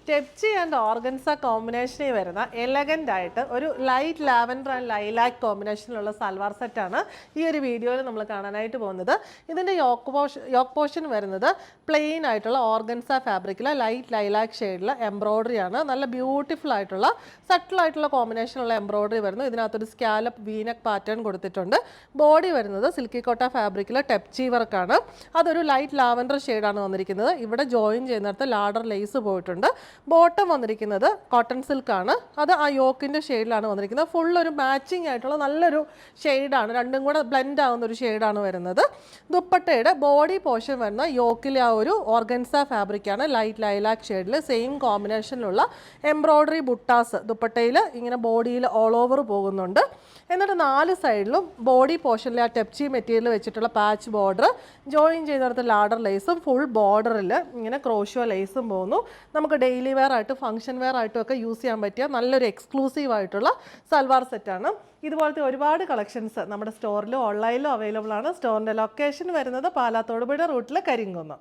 Tepchi and organza കോമ്പിനേഷനിൽ വരുന്ന elegant ആയിട്ട് ഒരു ലൈറ്റ് ലാവൻഡർ ആൻഡ് ലൈലാക്ക് കോമ്പിനേഷനിലുള്ള സൽവാർ സെറ്റാണ് ഈ ഒരു വീഡിയോയിൽ നമ്മൾ കാണാനായിട്ട് പോകുന്നത്. ഇതിൻ്റെ യോക്ക് പോർഷൻ വരുന്നത് പ്ലെയിൻ ആയിട്ടുള്ള ഓർഗൻസ ഫാബ്രിക്കിൽ ലൈറ്റ് ലൈലാക്ക് ഷെയ്ഡിൽ എംബ്രോയ്ഡറി ആണ്. നല്ല ബ്യൂട്ടിഫുൾ ആയിട്ടുള്ള സട്ടിലായിട്ടുള്ള കോമ്പിനേഷനുള്ള എംബ്രോയ്ഡറി വരുന്നു. ഇതിനകത്തൊരു സ്കാലപ്പ് വീനക്ക് പാറ്റേൺ കൊടുത്തിട്ടുണ്ട്. ബോഡി വരുന്നത് സിൽക്കി കോട്ട ഫാബ്രിക്കിൽ ടെപ്ചി വർക്കാണ്. അതൊരു ലൈറ്റ് ലാവൻഡർ ഷെയ്ഡാണ് വന്നിരിക്കുന്നത്. ഇവിടെ ജോയിൻ ചെയ്യുന്നിടത്ത് ലാഡർ ലേസ് പോയിട്ടുണ്ട്. ബോട്ടം വന്നിരിക്കുന്നത് കോട്ടൺ സിൽക്കാണ്. അത് ആ യോക്കിൻ്റെ ഷെയ്ഡിലാണ് വന്നിരിക്കുന്നത്. ഫുൾ ഒരു മാച്ചിങ് ആയിട്ടുള്ള നല്ലൊരു ഷെയ്ഡാണ്. രണ്ടും കൂടെ ബ്ലെൻഡ് ആവുന്ന ഒരു ഷെയ്ഡാണ് വരുന്നത്. ദുപ്പട്ടയുടെ ബോഡി പോർഷൻ വരുന്ന യോക്കിലെ ആ ഒരു ഓർഗൻസ ഫാബ്രിക്കാണ് ലൈറ്റ് ലൈലാക്ക് ഷെയ്ഡിൽ സെയിം കോമ്പിനേഷനിലുള്ള എംബ്രോയ്ഡറി ബുട്ടാസ് ദുപ്പട്ടയിൽ ഇങ്ങനെ ബോഡിയിൽ ഓൾ ഓവർ പോകുന്നുണ്ട്. എന്നിട്ട് 4 സൈഡിലും ബോഡി പോർഷനിൽ ആ ടെപ്ചി മെറ്റീരിയൽ വെച്ചിട്ടുള്ള പാച്ച് ബോർഡർ, ജോയിൻ ചെയ്തെടുത്ത് ലാഡർ ലേസും ഫുൾ ബോർഡറിൽ ഇങ്ങനെ ക്രോഷ്യോ ലേസും പോകുന്നു. നമുക്ക് ഡെയിലി വെയർ ആയിട്ട് ഫംഗ്ഷൻ വെയർ ആയിട്ടും ഒക്കെ യൂസ് ചെയ്യാൻ പറ്റിയ നല്ലൊരു എക്സ്ക്ലൂസീവ് ആയിട്ടുള്ള സൽവാർ സെറ്റാണ്. ഇതുപോലത്തെ ഒരുപാട് കളക്ഷൻസ് നമ്മുടെ സ്റ്റോറിലും ഓൺലൈനിലും അവൈലബിൾ ആണ്. സ്റ്റോറിൻ്റെ ലൊക്കേഷൻ വരുന്നത് പാലാത്തോടുപുഴ റൂട്ടിലെ കരിങ്കുന്ന്.